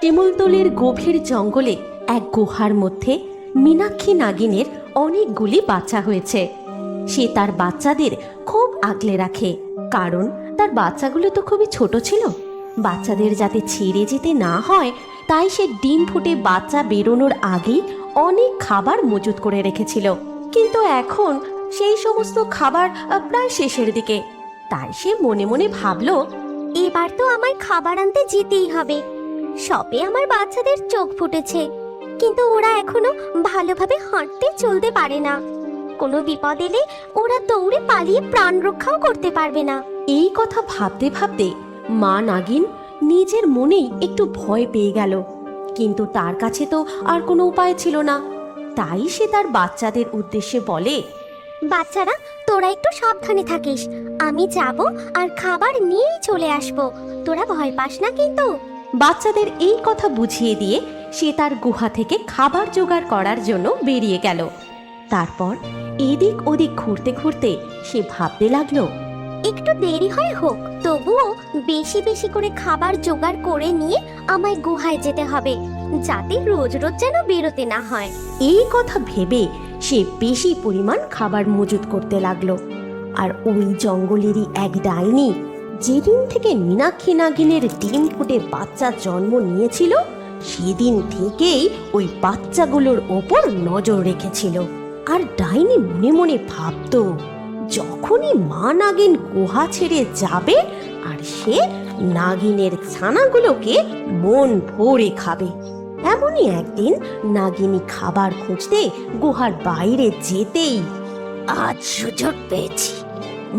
শিমুলতলির গভীর জঙ্গলে এক গুহার মধ্যে মীনাক্ষী নাগিনের অনেকগুলি বাচ্চা হয়েছে। সে তার বাচ্চাদের খুব আগলে রাখে, কারণ তার বাচ্চাগুলো তো খুবই ছোট ছিল। বাচ্চাদের যাতে ছেড়ে যেতে না হয় তাই সে ডিম ফুটে বাচ্চা বেরোনোর আগেই অনেক খাবার মজুত করে রেখেছিল। কিন্তু এখন সেই সমস্ত খাবার প্রায় শেষের দিকে। তাই সে মনে মনে ভাবল, এবার তো আমায় খাবার আনতে যেতেই হবে। সবে আমার বাচ্চাদের চোখ ফুটেছে, কিন্তু ওরা এখনো ভালোভাবে হাঁটতে চলতে পারে না। কোনো বিপদ এলে ওরা দৌড়ে পালিয়ে প্রাণ রক্ষাও করতে পারবে না। এই কথা ভাবতে ভাবতে মা নাগিন নিজের মনেই একটু ভয় পেয়ে গেল। কিন্তু তার কাছে তো আর কোনো উপায় ছিল না। তাই সে তার বাচ্চাদের উদ্দেশ্যে বলে, বাচ্চারা, তোরা একটু সাবধানে থাকিস। আমি যাব আর খাবার নিয়েই চলে আসব। তোরা ভয় পাস না কিন্তু। বাচ্চাদের এই কথা বুঝিয়ে দিয়ে সে তার গুহা থেকে খাবার জোগাড় করার জন্য বেরিয়ে গেল। তারপর এদিক ওদিক ঘুরতে ঘুরতে সে ভাবতে লাগলো, একটু দেরি হয় হোক, তবুও বেশি বেশি করে খাবার জোগাড় করে নিয়ে আমায় গুহায় যেতে হবে, যাতে রোজ রোজ যেন বেরোতে না হয়। এই কথা ভেবে সে বেশি পরিমাণ খাবার মজুত করতে লাগলো। আর ওই জঙ্গলেরই এক ডাইনি যেদিন থেকে মীনাক্ষী নাগিনের ডিম ফুটে বাচ্চা জন্ম নিয়েছিল, সেদিন থেকেই ওই বাচ্চাগুলোর ওপর নজর রেখেছিল। আর ডাইনি মনে মনে ভাবতো, যখনই মা নাগিন গুহা ছেড়ে যাবে আর সে নাগিনের ছানাগুলোকে মন ভরে খাবে। এমনই একদিন নাগিনী খাবার খুঁজতে গুহার বাইরে যেতেই, আজ সুযোগ পেয়েছি,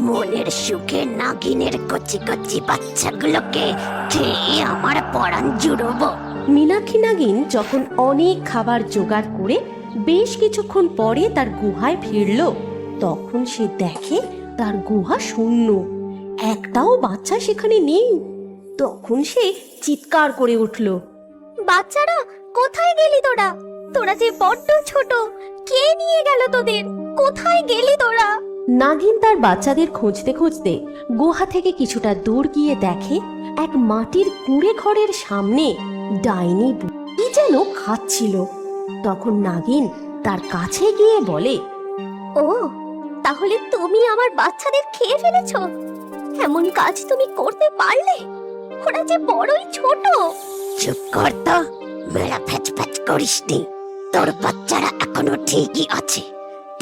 মনের সুখে নাগিনের কচি কচি বাচ্চাগুলোকে খেয়ে আমার পরাণ জুড়বো। মীনাক্ষী নাগিন যখন অনেক খাবার জোগাড় করে বেশ কিছুক্ষণ পরে তার গুহায় ফিরল, তখন সে দেখে তার গুহা শূন্য, একটাও বাচ্চা সেখানে নেই। তখন সে চিৎকার করে উঠল, বাচ্চারা, কোথায় গেলি তোরা? তোরা যে বড্ড ছোট, কে নিয়ে গেল তোদের? কোথায় গেলি তোরা? নাগিন তার বাচ্চাদের খুঁজতে খুঁজতে গুহা থেকে কিছুটা দূর গিয়ে দেখে এক মাটির কুঁড়ে ঘরের সামনে ডাইনি কি যেন খাচ্ছিল। তখন নাগিন তার কাছে গিয়ে বলে, ও, তাহলে তুমি আমার বাচ্চাদের খেয়ে ফেলেছো? এমন কাজ তুমি করতে পারলে? ওরা যে বড়ই ছোট। চুপ কর তো, মেলা ফ্যাচ ফ্যাচ করিস নি। তোর বাচ্চারা এখনো ঠিকই আছে,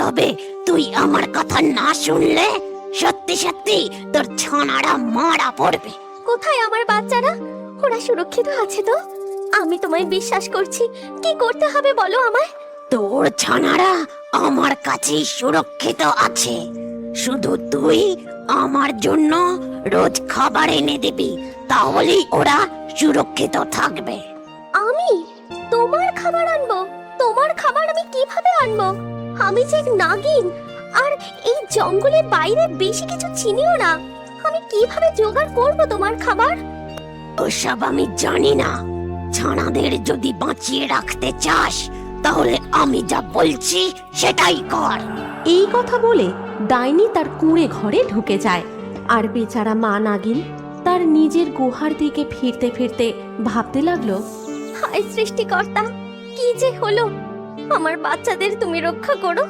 তবে তুই আমার কথা না শুনলে সত্যি সত্যি তোর ছানারা মারা পড়বে। কোথায় আমার বাচ্চারা? ওরা সুরক্ষিত আছে তো? আমি তোমায় বিশ্বাস করছি। কি করতে হবে বলো আমায়? তোর ছানারা আমার কাছেই সুরক্ষিত আছে। শুধু তুই আমার জন্য রোজ খাবার এনে দিবি, তাহলেই ওরা সুরক্ষিত থাকবে। আমি তোমার খাবার আনবো? তোমার খাবার আমি কিভাবে আনবো? আমি যে নাগিন, আর এই জঙ্গলের বাইরে বেশি কিছু চিনিও না। আমি কিভাবে জোগাড় করব তোমার খাবার? ওসব আমি জানি না। ছানাদের যদি বাঁচিয়ে রাখতে চাস, তাহলে আমি যা বলছি সেটাই কর। এই কথা বলে ডাইনি তার কুঁড়ে ঘরে ঢুকে যায়। আর বেচারা মা নাগিন তার নিজের গুহার দিকে ফিরতে ফিরতে ভাবতে লাগলো, হায় সৃষ্টিকর্তা, কি যে হলো! আমার বাচ্চাদের তুমি রক্ষা করো।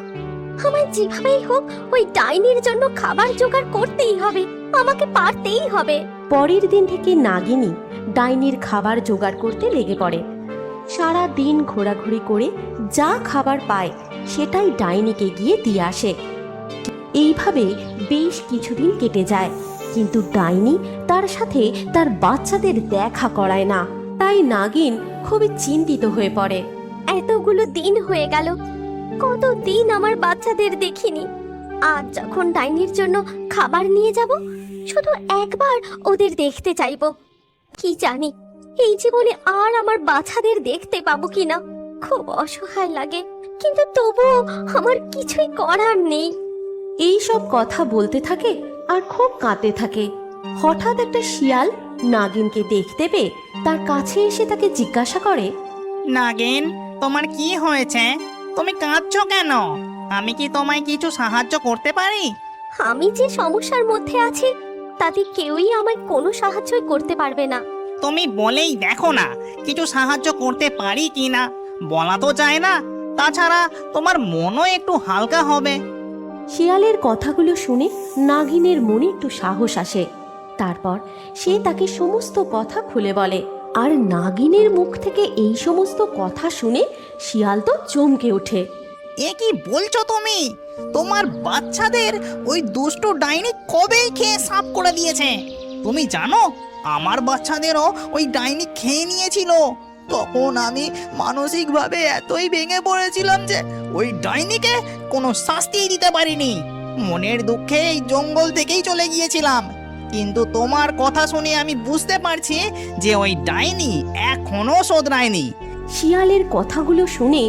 আমায় যেভাবেই হোক ওই ডাইনির জন্য খাবার জোগাড় করতেই হবে। আমাকে পারতেই হবে। পরের দিন থেকে নাগিনী ডাইনির খাবার জোগাড় করতে লেগে পড়ে। সারা দিন ঘোরাঘুরি করে যা খাবার পায় সেটাই ডাইনিকে গিয়ে দিয়ে আসে। এইভাবে বেশ কিছুদিন কেটে যায়, কিন্তু ডাইনি তার সাথে তার বাচ্চাদের দেখা করায় না। তাই নাগিন খুবই চিন্তিত হয়ে পড়ে। এতগুলো দিন হয়ে গেল, কতদিন আমার বাচ্চাদের দেখিনি। আজ যখন ডাইনির জন্য খাবার নিয়ে যাব, শুধু একবার ওদের দেখতে চাইবো। কি জানি এই জীবনে আর আমার বাচ্চাদের দেখতে পাবো কিনা। খুব অসহায় লাগে, কিন্তু তবুও আমার কিছুই করার নেই। এই সব কথা বলতে থাকে আর খুব কাঁদতে থাকে। হঠাৎ একটা শিয়াল নাগিনকে দেখতে পেয়ে তার কাছে এসে তাকে জিজ্ঞাসা করে, নাগিন, তোমার কি হয়েছে? তুমি কাঁদছো কেন? আমি কি তোমায় কিছু সাহায্য করতে পারি? আমি যে সমস্যার মধ্যে আছি, তাতে কেউই আমায় কোনো সাহায্যই করতে পারবে না। তুমি বলেই দেখো না কিছু সাহায্য করতে পারি কি না। বলা তো যায় না, তাছাড়া তোমার মনও একটু হালকা হবে। শিয়ালের কথাগুলো শুনে নাগিনের মনে একটু সাহস আসে। তারপর সে তাকে সমস্ত কথা খুলে বলে। আর নাগিনের মুখ থেকে এই সমস্ত কথা শুনে শিয়াল তো চমকে ওঠে। এ কি বলছো তুমি? তোমার বাচ্চাদের ওই দুষ্টু ডাইনি কবেই খেয়ে সাফ করে দিয়েছে। তুমি জানো আমার বাচ্চাদেরও ওই ডাইনি খেয়ে নিয়েছিল। তখন আমি মানসিকভাবে এতই ভেঙে পড়েছিলাম যে ওই ডাইনিকে কোনো শাস্তিই দিতে পারিনি। মনের দুঃখে এই জঙ্গল থেকেই চলে গিয়েছিলাম। কিন্তু তোমার কথা শুনে আমি বুঝতে পারছি যে ওই ডাইনি এখনো শোধরায়নি। শিয়ালের কথাগুলো শুনে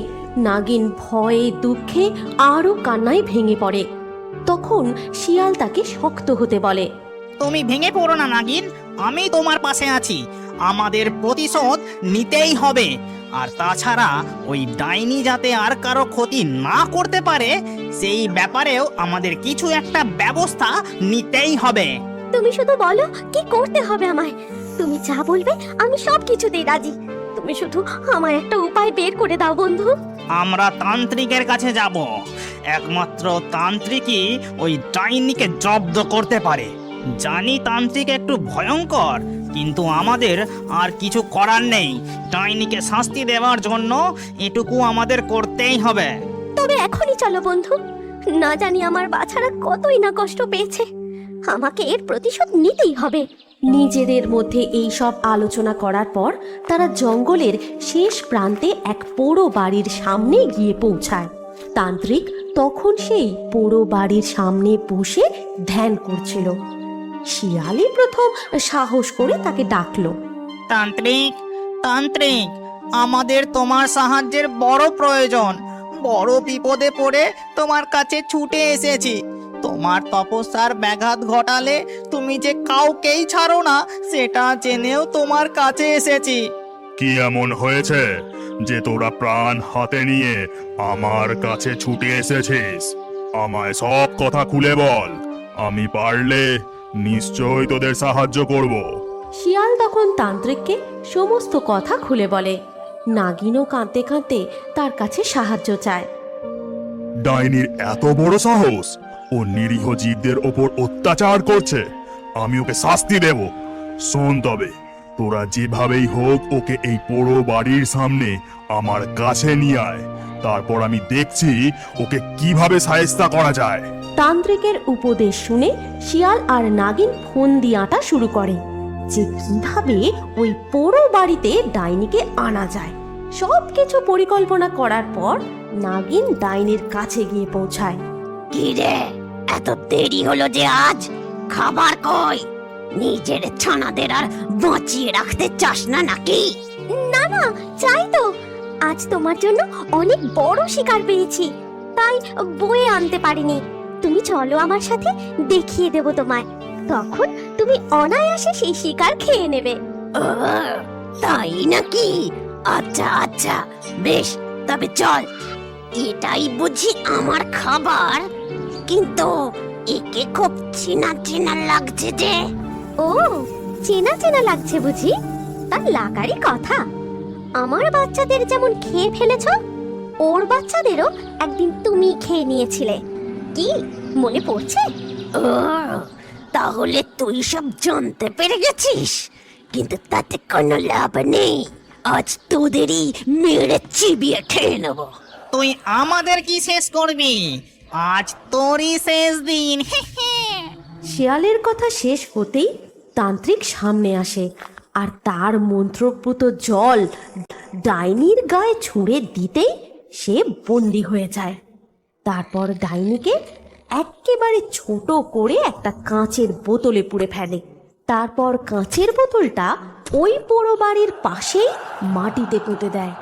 নাগিন ভয়ে দুঃখে আরও কান্নায় ভেঙে পড়ে। তখন শিয়াল তাকে শক্ত হতে বলে। তুমি ভেঙে পড়ো না নাগিন, আমি তোমার পাশে আছি। আমাদের প্রতিশোধ নিতেই হবে। আর তাছাড়া ওই ডাইনি যাতে আর কারো ক্ষতি না করতে পারে সেই ব্যাপারেও আমাদের কিছু একটা ব্যবস্থা নিতেই হবে। তুমি শুধু বলো কি করতে হবে আমায়। তুমি যা বলবে আমি সব কিছুতেই রাজি। তুমি শুধু আমার একটা উপায় বের করে দাও বন্ধু। আমরা তান্ত্রিকের কাছে যাব। একমাত্র তান্ত্রিকই ওই ডাইনিকে জব্দ করতে পারে। জানি তান্ত্রিক একটু ভয়ঙ্কর, কিন্তু আমাদের আর কিছু করার নেই। ডাইনিকে শাস্তি দেওয়ার জন্য এটুকু আমাদের করতেই হবে। তবে এখনই চলো বন্ধু। না জানি আমার বাছারা কতই না কষ্ট পেয়েছে। আমাকে এর প্রতিশোধ নিতেই হবে। নিজেদের মধ্যে এই সব আলোচনা করার পর তারা জঙ্গলের শেষ প্রান্তে এক পোড়ো বাড়ির সামনে গিয়ে পৌঁছায়। তান্ত্রিক তখন সেই পোড়ো বাড়ির সামনে বসে ধ্যান করছিল। শিয়ালই প্রথম সাহস করে তাকে ডাকলো। তান্ত্রিক, তান্ত্রিক, আমাদের তোমার সাহায্যের বড় প্রয়োজন। বড় বিপদে পড়ে তোমার কাছে ছুটে এসেছি। তোমার তপস্যার ব্যাঘাত ঘটালে তুমি যে কাউকেই ছাড়ো না সেটা জেনেও তোমার কাছে এসেছি। কি এমন হয়েছে যে তোরা প্রাণ হাতে নিয়ে আমার কাছে ছুটে এসেছিস? আমায় সব কথা খুলে বল। আমি পারলে নিশ্চয়ই তোদের সাহায্য করব। শিয়াল তখন তান্ত্রিককে সমস্ত কথা খুলে বলে। নাগিনও কাঁদতে কাঁদতে তার কাছে সাহায্য চায়। ডাইনির এত বড় সাহস! ও নিরীহ জীবদের ওপর অত্যাচার করছে। আমি ওকে শাস্তি দেব। শোন তবে, তোরা যেভাবেই হোক ওকে এই পোড়ো বাড়ির সামনে আমার কাছে নিয়ে আয়। তারপর আমি দেখছি ওকে কিভাবে শায়েস্তা করা যায়। তান্ত্রিকের উপদেশ শুনে শিয়াল আর নাগিন ফন্দি আঁটা শুরু করে যে কিভাবে ওই পোড়ো বাড়িতে ডাইনিকে আনা যায়। সবকিছু পরিকল্পনা করার পর নাগিন ডাইনির কাছে গিয়ে পৌঁছায়। কি রে, এত দেরি হলো যে আজ? খাবার কই? নিজের ছানাদের আর বাঁচিয়ে রাখতে চাস না নাকি? না না, চাই তো। আজ তোমার জন্য অনেক বড় শিকার পেয়েছি, তাই বয়ে আনতে পারিনি। তুমি চলো আমার সাথে, দেখিয়ে দেব তোমায়। তখন তুমি অনায়াসে সেই শিকার খেয়ে নেবে। তাই নাকি? আচ্ছা আচ্ছা, বেশ, তবে চল। এটাই বুঝি আমার খাবার? কিন্তু একে খুব চেনা চেনা লাগছে যে। ও, চেনা চেনা লাগছে বুঝি? তা লাগারই কথা। আমার বাচ্চাদের যেমন খেয়ে ফেলেছো, ওর বাচ্চাদেরও একদিন তুমি খেয়ে নিয়েছিলে। কি মনে পড়ছে? ও, তাহলে তুই সব জানতে পেরে গেছিস। কিন্তু তাতে কোনো লাভ নেই। আজ তোদেরই মেরে চিবিয়ে খেয়ে নেবো। তুই আমাদের কি শেষ করবি? আজ তোরই শেষ দিন। শিয়ালের কথা শেষ হতেই তান্ত্রিক সামনে আসে আর তার মন্ত্রপুত জল ডাইনির গায়ে ছুঁড়ে দিতেই সে বন্দি হয়ে যায়। তারপর ডাইনিকে একেবারে ছোট করে একটা কাঁচের বোতলে পুরে ফেলে। তারপর কাঁচের বোতলটা ওই পোড়ো বাড়ির পাশেই মাটিতে পুঁতে দেয়।